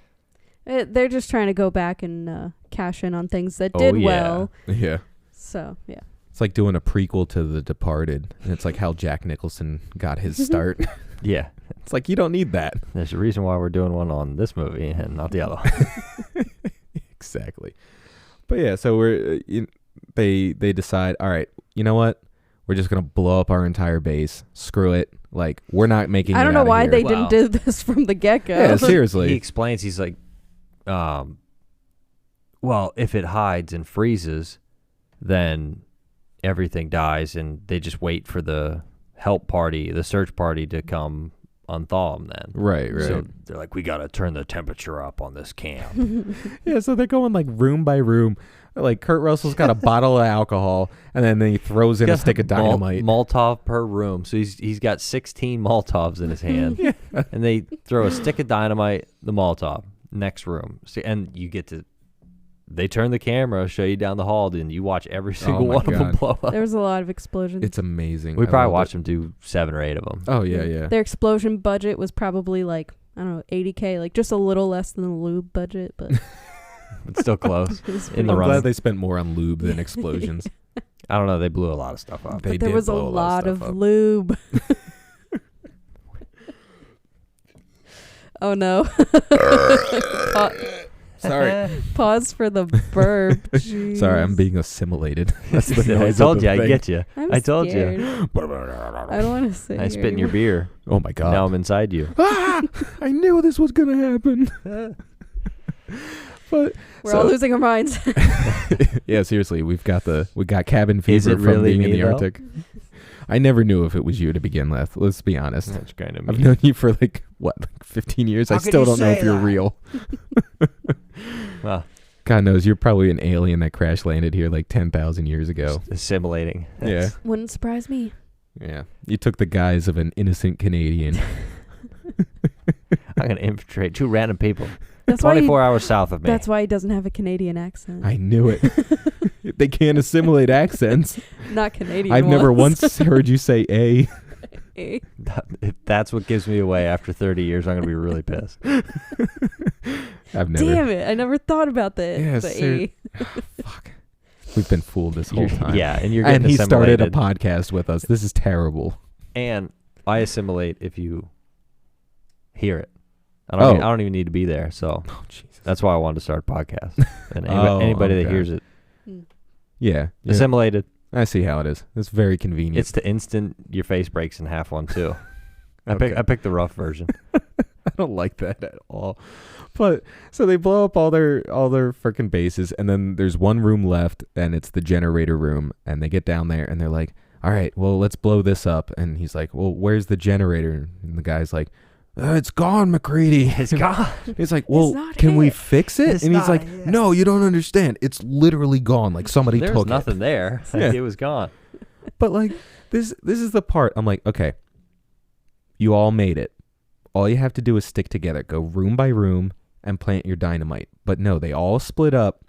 They're just trying to go back and cash in on things that Oh, did yeah. well. Yeah. So, yeah. It's like doing a prequel to The Departed. And it's like how Jack Nicholson got his start. Yeah. It's like you don't need that. There's a reason why we're doing one on this movie and not the other one. Exactly. But yeah, so they decide, all right, you know what? We're just going to blow up our entire base. Screw it. Like, we're not making I don't it know outta why here. they Wow. didn't do this from the get-go. Yeah, He seriously. explains, he's like, well, if it hides and freezes, then everything dies, and they just wait for the help party, the search party, to come unthaw them then. Right, right. So they're like, we got to turn the temperature up on this camp. Yeah, so they're going like room by room. Like Kurt Russell's got a bottle of alcohol, and then he throws in a stick of dynamite. Molotov per room. So he's got 16 Molotovs in his hand. Yeah. And they throw a stick of dynamite, the Molotov, next room. So, and you get to, they turn the camera, show you down the hall, and you watch every single my one of them God. blow up. There was a lot of explosions. It's amazing. We I probably love watched it. them do 7 or 8 of them. Oh yeah, yeah. Their explosion budget was probably like, I don't know, $80K, like just a little less than the lube budget, but It's still close. it was In pretty the I'm run. glad they spent more on lube than explosions. I don't know. They blew a lot of stuff up. They But there did was a blow lot of stuff up. lube. Oh no. Sorry, Pause for the burp. sorry, I'm Jeez. being assimilated. That's the I noise told of you, the I thing. get you. I'm I told you. scared. I don't want to say. I spit in your beer. Oh my god! Now I'm inside you. Ah! I knew this was gonna happen. But We're so- all losing our minds. yeah, seriously, we got cabin fever Is it from really being in me, the though? Arctic. I never knew if it was you to begin with. Let's be honest. That's kind of I've me. known you for like 15 years. How I could still you don't know if say you're that? real. Well, God knows you're probably an alien that crash landed here like 10,000 years ago. assimilating. Yeah. Wouldn't surprise me. Yeah. You took the guise of an innocent Canadian. I'm going to infiltrate 2 random people. That's why. 24 hours south of me. That's why he doesn't have a Canadian accent. I knew it. They can't assimilate accents. Not Canadian. I've never ones. once heard you say A. If that's what gives me away after 30 years, I'm going to be really pissed. I've never. Damn it! I never thought about that. Yeah, the ser- A. Fuck. We've been fooled this whole time. Yeah, and you're getting And he started a assimilated. podcast with us. This is terrible. And I assimilate if you hear it. I Oh. don't even need to be there. So Oh, Jesus. that's why I wanted to start a podcast. And anybody that okay. hears it, Yeah. yeah. assimilated. I see how it is. It's very convenient. It's the instant your face breaks in half one too. Okay. I picked the rough version. I don't like that at all. But so they blow up all their freaking bases, and then there's one room left, and it's the generator room. And they get down there, and they're like, "All right, well, let's blow this up." And he's like, "Well, where's the generator?" And the guy's like, "It's gone, McCready." It's gone. He's like, "Well, not can we it. fix it?" It's and he's not like, it. "No, you don't understand. It's literally gone. Like somebody There took was nothing there. Yeah. It was gone. it." But like this is the part I'm like, okay, you all made it. All you have to do is stick together. Go room by room and plant your dynamite. But no, they all split up.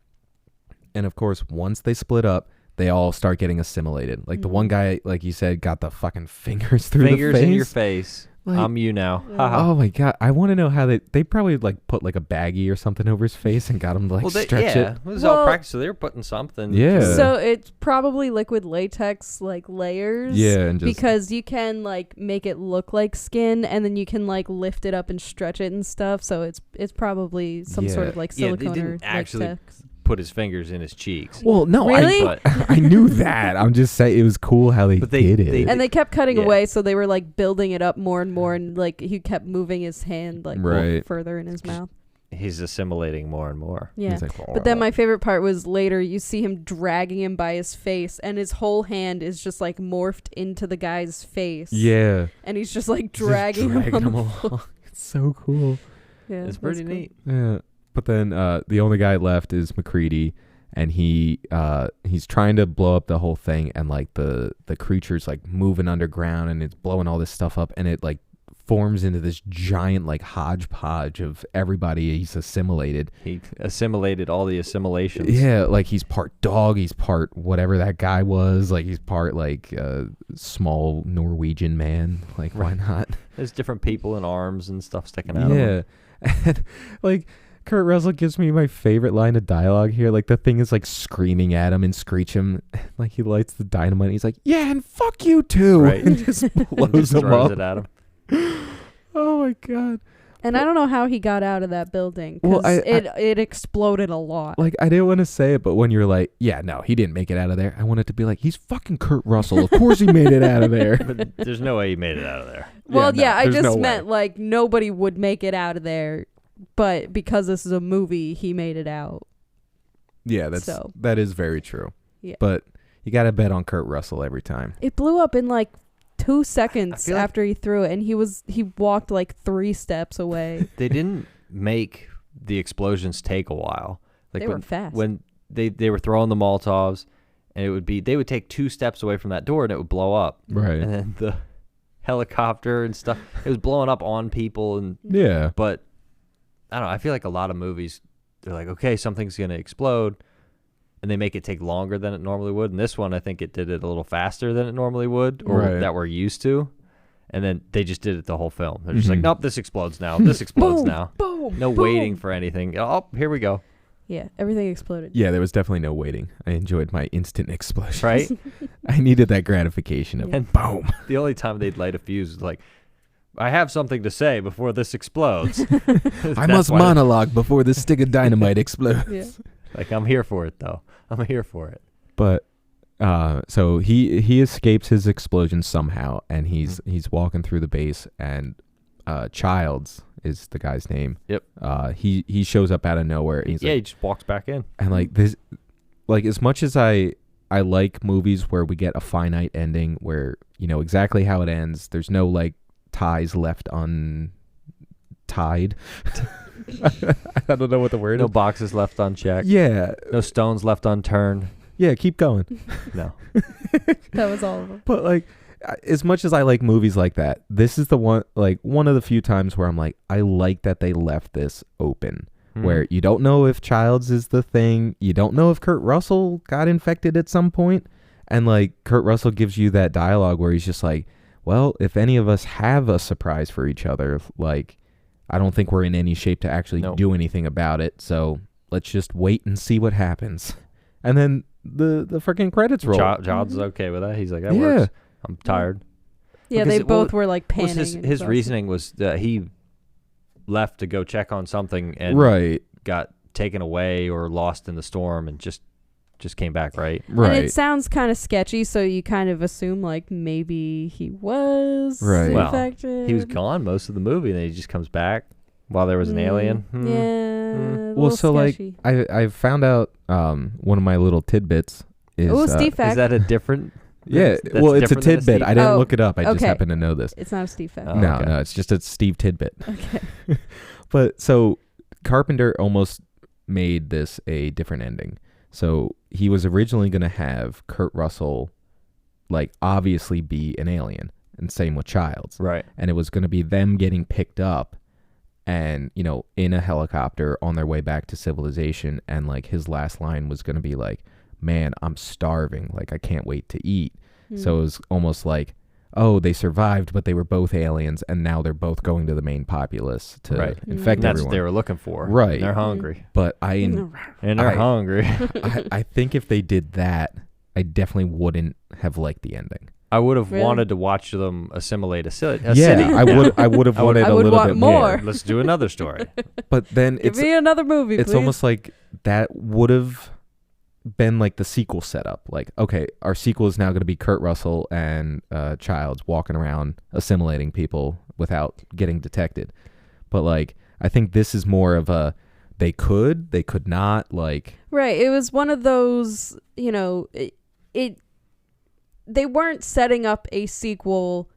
And of course, once they split up, they all start getting assimilated. Like the one guy, like you said, got the fucking fingers through Fingers the face. in your face. Like, I'm you now. Yeah. Haha. oh my God. I want to know how they probably like put like a baggie or something over his face and got him to like stretch yeah, it. it was all Well- practice. So they were putting something. Yeah. So it's probably liquid latex like layers. Yeah. And just, Because you can like make it look like skin, and then you can like lift it up and stretch it and stuff. So it's probably some sort of like Yeah, they silicone didn't or actually latex. put his fingers in his cheeks. well, no, Really? But I knew that. I'm just saying it was cool how they, But they- did it. they- And they kept cutting Yeah. away, so they were like building it up more and more, and like he kept moving his hand like Right. further in his mouth. he's assimilating more and more. Yeah. He's like, But then my favorite part was later you see him dragging him by his face, and his whole hand is just like morphed into the guy's face. yeah. And he's just like Just dragging him on the along. floor. It's so cool. Yeah, It's that's pretty cool. neat. Yeah. But then the only guy left is McCready, and he's trying to blow up the whole thing, and like the creature's like moving underground, and it's blowing all this stuff up, and it like forms into this giant like hodgepodge of everybody he's assimilated. He assimilated all the assimilations. Yeah, like he's part dog, he's part whatever that guy was, like he's part like small Norwegian man. Like why not? There's different people and arms and stuff sticking out of him. Yeah. And, like Kurt Russell gives me my favorite line of dialogue here. Like the thing is like screaming at him and screech him. Like he lights the dynamite. And he's like, "Yeah, and fuck you too." Right. And just blows Just him throws up. it at him. Oh my God. And I don't know how he got out of that building, Well, because I- it exploded a lot. Like I didn't want to say it, but when you're like, "Yeah, no, he didn't make it out of there," I wanted to be like, "He's fucking Kurt Russell. Of course he made it out of there." But there's no way he made it out of there. Well, no, yeah, I there's just no way. meant like nobody would make it out of there, but because this is a movie, he made it out. Yeah, that is very true. Yeah. But you got to bet on Kurt Russell every time. It blew up in like 2 seconds feel like- after he threw it, and he walked like 3 steps away. They didn't make the explosions take a while. Like They were fast. when they were throwing the Molotovs, and they would take 2 steps away from that door and it would blow up. Right. And then the helicopter and stuff, it was blowing up on people. And Yeah. but I don't know. I feel like a lot of movies, they're like, okay, something's gonna explode, and they make it take longer than it normally would. And this one, I think it did it a little faster than it normally would, or Right. that we're used to. And then they just did it the whole film. They're just like, Mhm. nope, this explodes now. This explodes Boom, now. boom. No boom. waiting for anything. Oh, here we go. Yeah, everything exploded. Yeah, there was definitely no waiting. I enjoyed my instant explosion. Right? I needed that gratification of Yeah. And boom. the only time they'd light a fuse was like, I have something to say before this explodes. I That's must why- monologue before this stick of dynamite explodes. Yeah. Like, I'm here for it, though. I'm here for it. But so he escapes his explosion somehow, and he's walking through the base, and Childs is the guy's name. Yep. He shows up out of nowhere. And he's Yeah, like, he just walks back in. and like this, like as much as I like movies where we get a finite ending, where you know exactly how it ends. There's no like ties left untied. I don't know what the word No is. boxes left unchecked. Yeah, No stones left unturned. yeah. Keep going. No. That was all of them. But like, as much as I like movies like that, this is the one of the few times where I'm like, I like that they left this open. Where you don't know if Childs is the thing, you don't know if Kurt Russell got infected at some point, and like Kurt Russell gives you that dialogue where he's just like, well, if any of us have a surprise for each other, like I don't think we're in any shape to actually Nope. do anything about it, so let's just wait and see what happens. And then the freaking credits roll. Childs is okay with that. He's like, that Yeah. works. I'm tired. Yeah, Because they it- both well, were like Was panning. his and his exhausted. reasoning was that he left to go check on something and Right, got taken away or lost in the storm and just came back, right? And right. it sounds kind of sketchy, so you kind of assume like maybe he was Right. Well, infected. He was gone most of the movie, and then he just comes back while there was an alien. Yeah. Hmm. a Well, little so like sketchy. I found out one of my little tidbits is Oh, Steve fact. Is that a different? yeah, that's well, it's a different than tidbit. Steve- I didn't Oh, look it up. I just okay. happen to know this. It's not a Steve fact. Oh, no, okay. no, it's just a Steve tidbit. Okay. But so Carpenter almost made this a different ending. So he was originally going to have Kurt Russell like obviously be an alien, and same with Childs. Right. And it was going to be them getting picked up and, you know, in a helicopter on their way back to civilization. And like his last line was going to be like, man, I'm starving. Like, I can't wait to eat. So it was almost like, oh, they survived, but they were both aliens, and now they're both going to the main populace to infect And that's everyone. what they were looking for. Right. And they're hungry. But And they're hungry. I think if they did that, I definitely wouldn't have liked the ending. I would have Really? wanted to watch them assimilate a city. I would have wanted I a would little want bit more. Let's do another story. But then Give me another movie, it's please. almost like that would have been like the sequel setup. Like, okay, our sequel is now going to be Kurt Russell and Childs walking around assimilating people without getting detected. But like, I think this is more of a they could not, like. Right. It was one of those, you know, they weren't setting up a sequel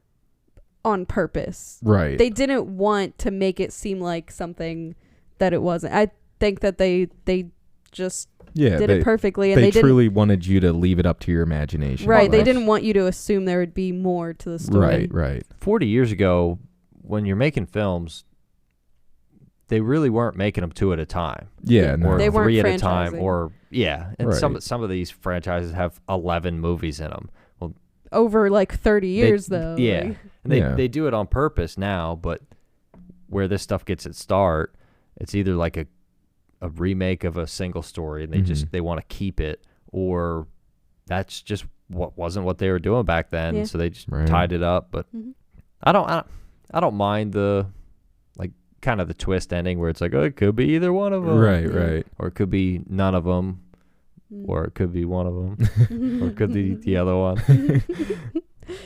on purpose. Right. They didn't want to make it seem like something that it wasn't. I think that they just did it perfectly, and they they truly wanted you to leave it up to your imagination. Right. They Like, didn't want you to assume there would be more to the story. Right. 40 years ago, when you're making films, they really weren't making them 2 at a time. Yeah. No. Or They weren't 3 at a time. franchising. Or, and Right. some of these franchises have 11 movies in them. Over like 30 years, though. Yeah. Like, And they do it on purpose now, but where this stuff gets its start, it's either like a remake of a single story, and they want to keep it, or that's just wasn't what they were doing back then. Yeah. So they just Right. tied it up. But I don't mind the like kind of the twist ending where it's like, oh, it could be either one of them, Right. or it could be none of them, or it could be one of them, or it could be the other one.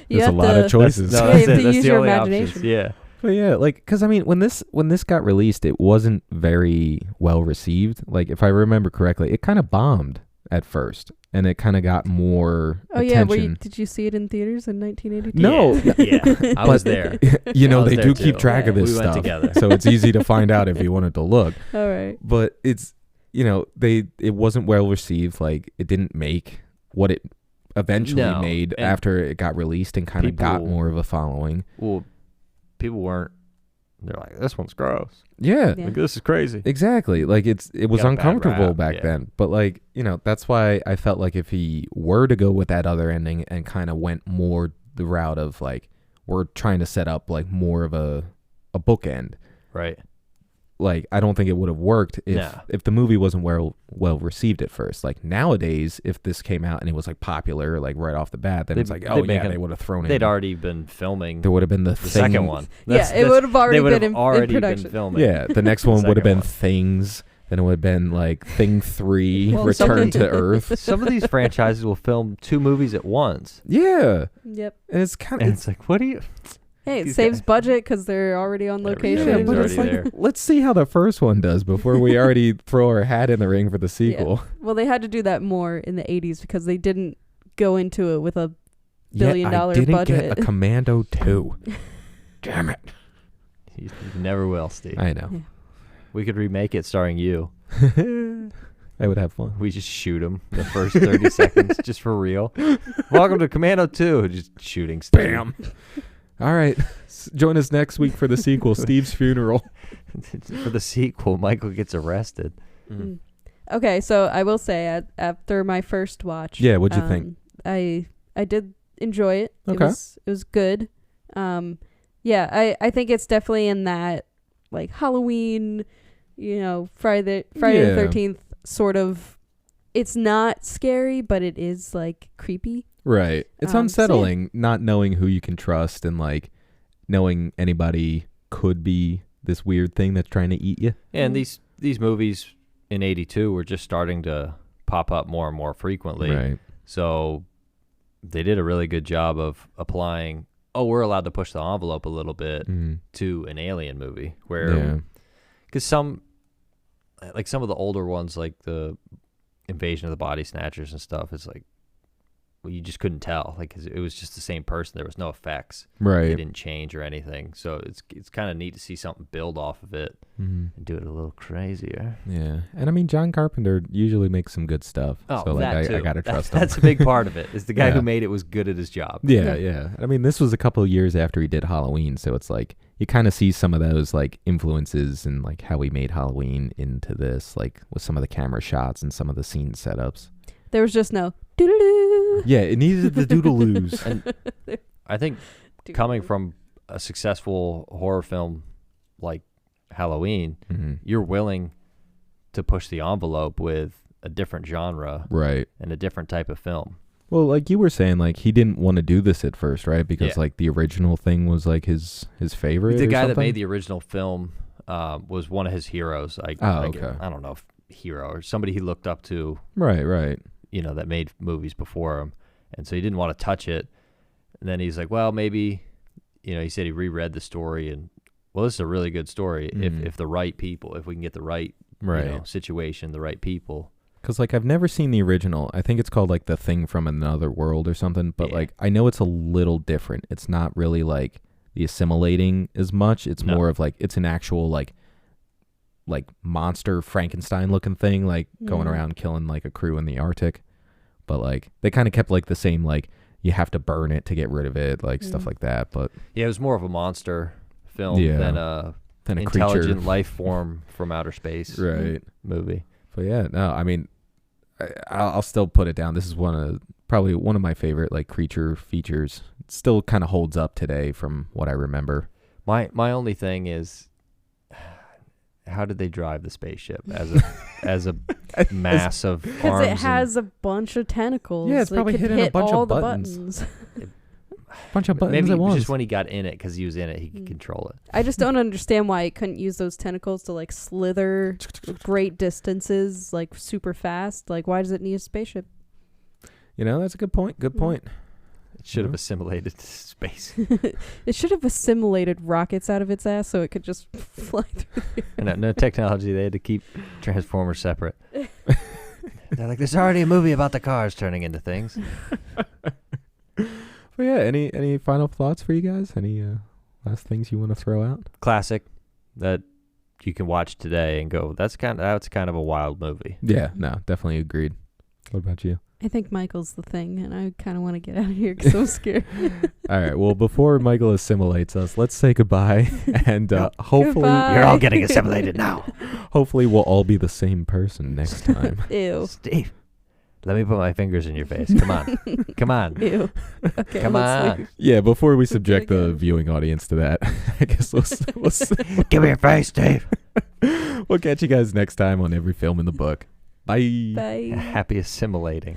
There's a lot of choices. You That's have to it. That's use the your only imagination. options. Yeah. But yeah, like, because I mean, when this got released, it wasn't very well received. Like, if I remember correctly, it kind of bombed at first, and it kind of got more attention. Did you see it in theaters in 1982? No, Yeah. I was there. you know, I was they there do too. keep track of Yeah. this We went stuff, together. so it's easy to find out if you wanted to look. All right. But it's, you know, it wasn't well received. Like, it didn't make what it eventually No, made and after it got released and kind of got people- more of a following. Well, people weren't. They're like, this one's gross. Yeah. Yeah. Like, this is crazy. Exactly. Like, it was Got a bad uncomfortable rap, back yeah. then. But like, you know, that's why I felt like if he were to go with that other ending and kind of went more the route of like, we're trying to set up like more of a bookend. Right. Like, I don't think it would have worked No. if the movie wasn't well received at first. Like, nowadays, if this came out and it was like popular like right off the bat, then it's like, they'd oh make yeah, it- they would have thrown it. They'd already been filming There would have been the the second one. It would have already They would been have in already been production. filming. Yeah, the next one would have second been one. Things. Then it would have been like Thing 3, Well, Return to Earth. Some of these franchises will film 2 movies at once. Yeah, Yep. and it's kind And of it's like, what do you... Hey, it These saves guys- budget because they're already on location. Everything's but already it's like, there. let's see how the first one does before we already throw our hat in the ring for the sequel. Well, they had to do that more in the 80s because they didn't go into it with a Yet billion-dollar I didn't budget. get a Commando 2. Damn it! You never will, Steve. I know. We could remake it starring you. I would have fun. We just shoot him the first 30 seconds just for real. Welcome to Commando 2. Just shooting Steve. Bam. All right. Join us next week for the sequel, Steve's Funeral. For the sequel, Michael gets arrested. Mm. Okay, so I will say after my first watch, Yeah, what'd you think? I did enjoy it. Okay. It was good. Yeah, I think it's definitely in that like Halloween, you know, Friday the Yeah. 13th sort of. It's not scary, but it is like creepy. Right. It's So yeah. unsettling not knowing who you can trust and like knowing anybody could be this weird thing that's trying to eat you. And Mm. these movies in 82 were just starting to pop up more and more frequently. Right. So they did a really good job of applying, we're allowed to push the envelope a little bit Mm. to an alien movie. Yeah. Where, because some of the older ones, like the Invasion of the Body Snatchers and stuff, it's like, well, you just couldn't tell, like 'cause it was just the same person. There was no effects. They Right. didn't change or anything. So it's kind of neat to see something build off of it Mhm. and do it a little crazier. Yeah, and I mean John Carpenter usually makes some good stuff. Oh, so like that too. I gotta trust him. That's a big part of it. Is the guy Yeah. who made it was good at his job. Yeah, Yeah. yeah. I mean, this was a couple of years after he did Halloween, so it's like you kind of see some of those like influences and like how he made Halloween into this, like with some of the camera shots and some of the scene setups. There was just no doo-doo-doo. Yeah, it needed the doodaloos. And I think coming from a successful horror film like Halloween, hmm you're willing to push the envelope with a different genre Right. and a different type of film. Well, like you were saying, like he didn't want to do this at first, right? Because Yeah. like the original thing was like his favorite. The or guy that something? made the original film was one of his heroes. Oh, okay. I don't know if hero or somebody he looked up to, Right. that made movies before him. And so he didn't want to touch it. And then he's like, well, maybe, he said he reread the story and, well, this is a really good story Mhm. if the right people, if we can get the right, Right. situation, the right people. Because like I've never seen the original. I think it's called like The Thing from Another World or something. But Yeah. like I know it's a little different. It's not really like the assimilating as much. It's No. more of like it's an actual like monster Frankenstein looking thing, like going Mhm. around killing like a crew in the Arctic. But like they kind of kept like the same like you have to burn it to get rid of it, like stuff Mm. like that. But Yeah, it was more of a monster film Yeah. than a then a intelligent creature, life form from outer space right? movie. But yeah, no, I mean, I'll still put it down. This is probably one of my favorite like creature features. It still kind of holds up today from what I remember. My only thing is, how did they drive the spaceship as a mass of Because arms? it has a bunch of tentacles. Yeah, it's It probably could hitting a hit bunch of all the buttons. Bunch of and buttons maybe at once. just when he got in it, because he was in it, he could Mm. control it. I just don't understand why it couldn't use those tentacles to like slither great distances like super fast. Like, why does it need a spaceship? That's a good point. Good Mm. point. It should have Mhm. assimilated to space. It should have assimilated rockets out of its ass so it could just fly through. And no technology. They had to keep Transformers separate. They're like, there's already a movie about the cars turning into things. But yeah, any final thoughts for you guys? Any last things you want to throw out? Classic that you can watch today and go, that's kind of a wild movie. Yeah, no, definitely agreed. What about you? I think Michael's the thing, and I kind of want to get out of here because I'm scared. All right. Well, before Michael assimilates us, let's say goodbye, and hopefully, Goodbye. You're all getting assimilated now. hopefully, we'll all be the same person next time. Ew. Steve, let me put my fingers in your face. Come on. Come on. Ew. Okay, Come let's on. leave. Yeah. Before we subject the again. viewing audience to that, I guess Give me your face, Steve. we'll catch you guys next time on Every Film in the Book. Bye. Bye. Happy assimilating.